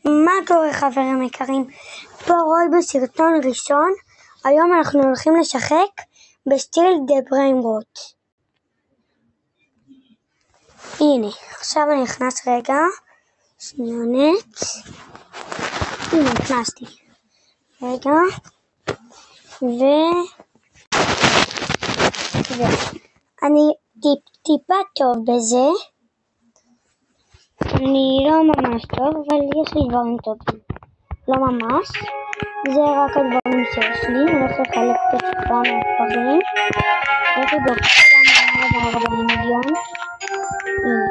מה קורה חברים יקרים? פה רוי בסרטון ראשון. היום אנחנו הולכים לשחק בסטיל דה בריימרוט. הנה, עכשיו אני נכנס רגע. שניונת. הנה, נכנסתי. רגע. אני טיפה טוב בזה. אני לא ממש טוב, אבל יש לי דברים טובים. לא ממש. זה רק הדברים שיש לי. אני הולך לחלק את הטיפה מהדברים. יש לי בו כמה 40 מיליון. הנה,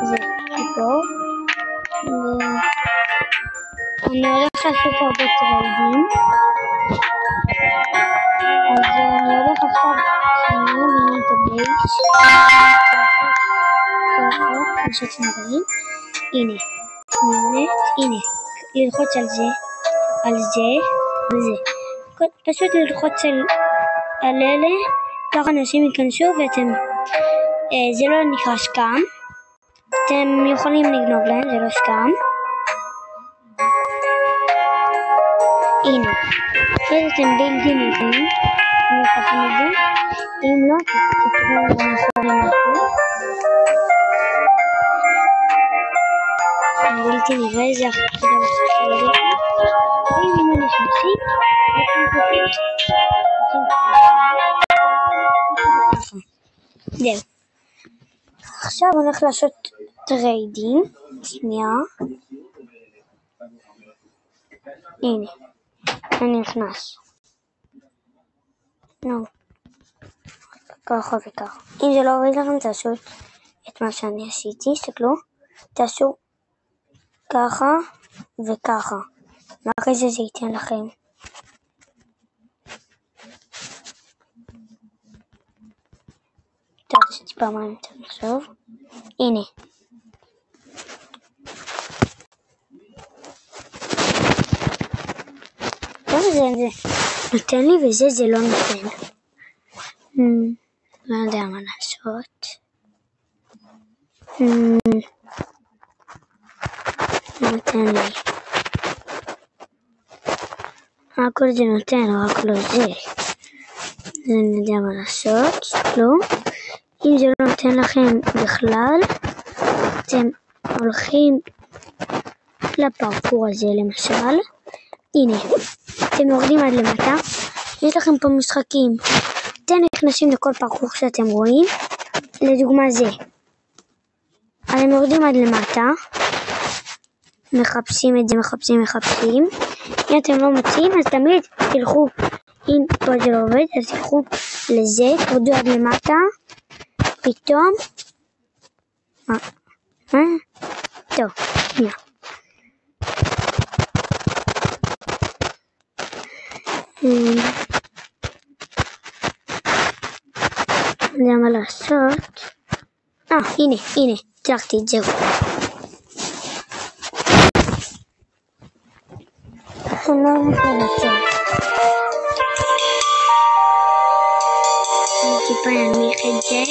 זה טיפור. אני הולך לעשות הרבה טריידים. אז אני הולך עכשיו לבנות את הבייס. לעשות שנראים. הנה, הנה, ללחוץ על זה, וזה. פשוט ללחוץ על אלה, ככה אנשים ייכנסו ואתם, זה לא נקרא סקאם, אתם יכולים לגנוב להם, זה לא סקאם. הנה, אז אתם בלתי נגעים, אני אקחים את זה, אם לא, תתראו לנחור לנחור. בלתי נראה, זה הכי כדאי לחשוב. ואם אני נכנסים, זהו. עכשיו אני הולך לעשות טריידים. שנייה. הנה. אני נכנס. נו. ככה וככה. אם זה לא עובד לכם, תעשו את מה שאני עשיתי. תסתכלו. תעשו ככה וככה. ואחרי זה ייתן לכם. טוב, עשיתי פעמיים יותר לחשוב. הנה. טוב, זה נותן לי וזה לא נותן. לא יודע מה לעשות. נותן לי. הכל זה נותן, רק לא זה. אז אני יודע מה לעשות. לא. אם זה לא נותן לכם בכלל, אתם הולכים לפרקור הזה למשל. הנה, אתם יורדים עד למטה. יש לכם פה משחקים. אתם נכנסים לכל פרקור שאתם רואים. לדוגמה זה. אתם יורדים עד למטה. מחפשים את זה, מחפשים. אם אתם לא מוצאים, אז תמיד תלכו. אם פה זה לא עובד, אז תלכו לזה, תרדו עד למטה. פתאום. טוב, שנייה. אני יודע מה לעשות. הנה, הצלחתי את זה. אני לא הולך לנצח. אני טיפה ינמיך את זה.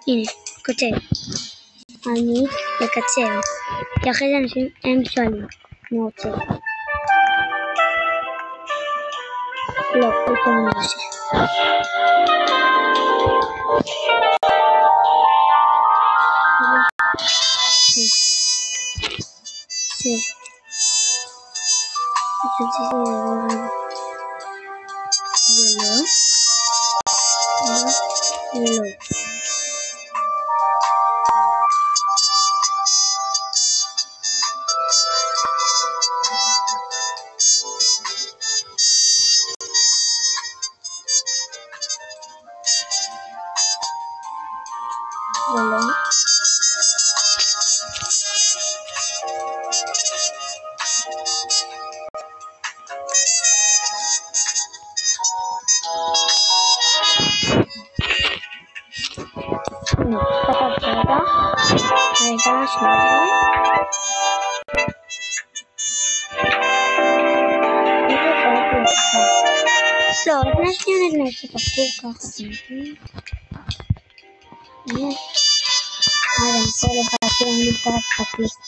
הנה, כותב. אני לקצר. כי אחרי זה אנשים הם שואלים. אני רוצה. לא, פתאום אני עושה. לא. שנייה. לא, לפני שנייה נדמה שתפקור ככה, אני פה לבד כאילו אני מתקרק פקליסט.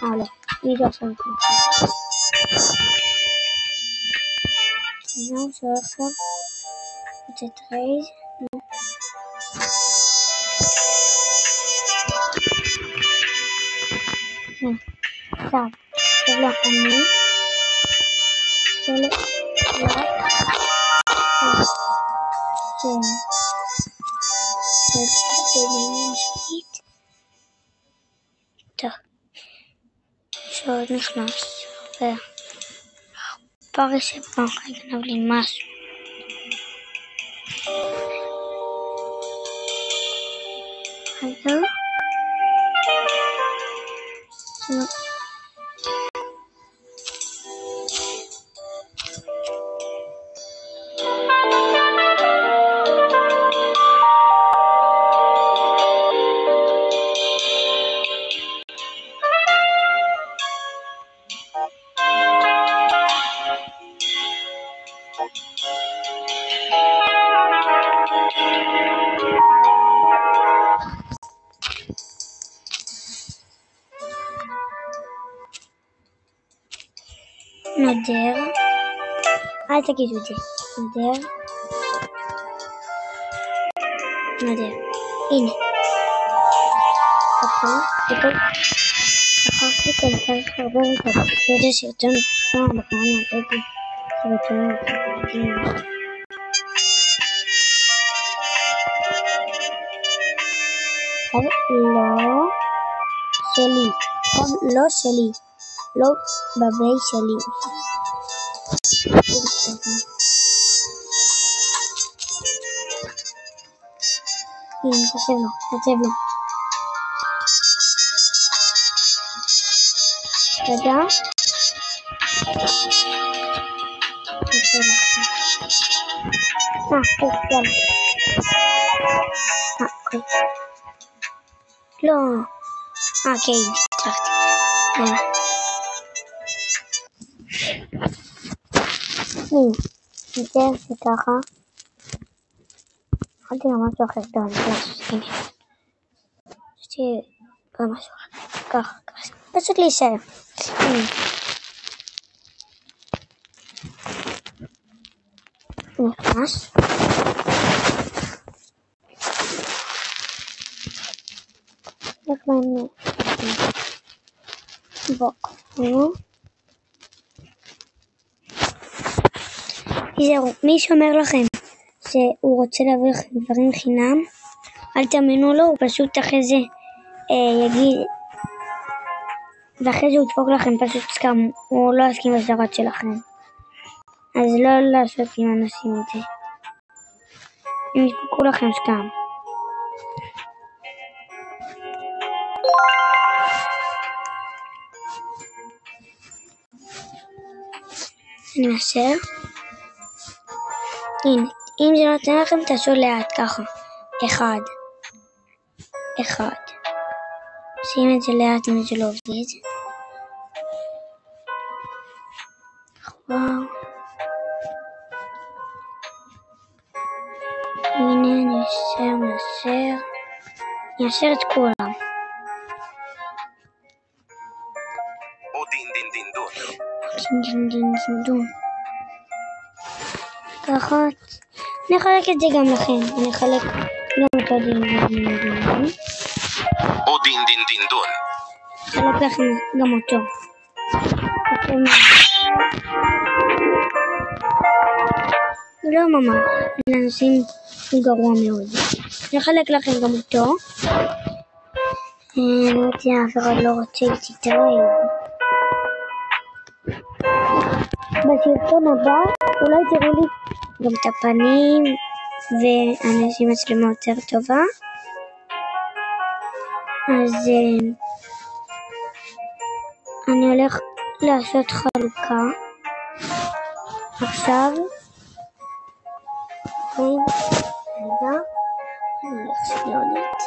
לא, מישהו עכשיו מתקרק. זהו, שער עכשיו. זה טרייז. עכשיו, לא, אני. טוב, שעוד נכנס ופרש שבנך יגנב לי משהו. רגע נודר, אל תגידו את זה, נודר, הנה, שכחתי כל כך הרבה מקודם, שזה סרטון פעם בקרן נעדתי, סרטונים מקודם. לא שלי, לא בבי שלי. הנה, כתב לו. רגע. יאללה. אוקיי. לא. אוקיי, הצלחתי. יותר שככה. יכולתי גם משהו אחר, לא, אני לא חושבים שתהיה גם משהו אחר, ככה, פשוט להישאר. נכנס. נכנס. בואו. תזהרו, מי שאומר לכם שהוא רוצה להביא לכם דברים חינם, אל תאמינו לו, הוא פשוט אחרי זה יגיד, ואחרי זה הוא ידפוק לכם פשוט סתם, הוא לא יסכים לשרת שלכם. אז לא לעשות עם אנשים את זה. הם ידפקו לכם סתם. אני מאשר. הנה, אם זה נותן לכם תעשו לאט ככה. אחד. שים את זה לאט אם זה לא עובד. וואו. הנה אני אאשר את כולם. דין. ככה. אני אחלק את זה גם לכם. אני אחלק גם אותו דין. אחלק לכם גם אותו. לא ממש. לאנשים גרוע מאוד. אני אחלק לכם גם אותו. אני לא יודע, אף אחד לא רוצה להתראה. בסרטון הבא אולי תראו לי גם את הפנים ואני אשים מצלמה יותר טובה. אז אני הולך לעשות חלוקה עכשיו. רגע, אני הולך שניונת.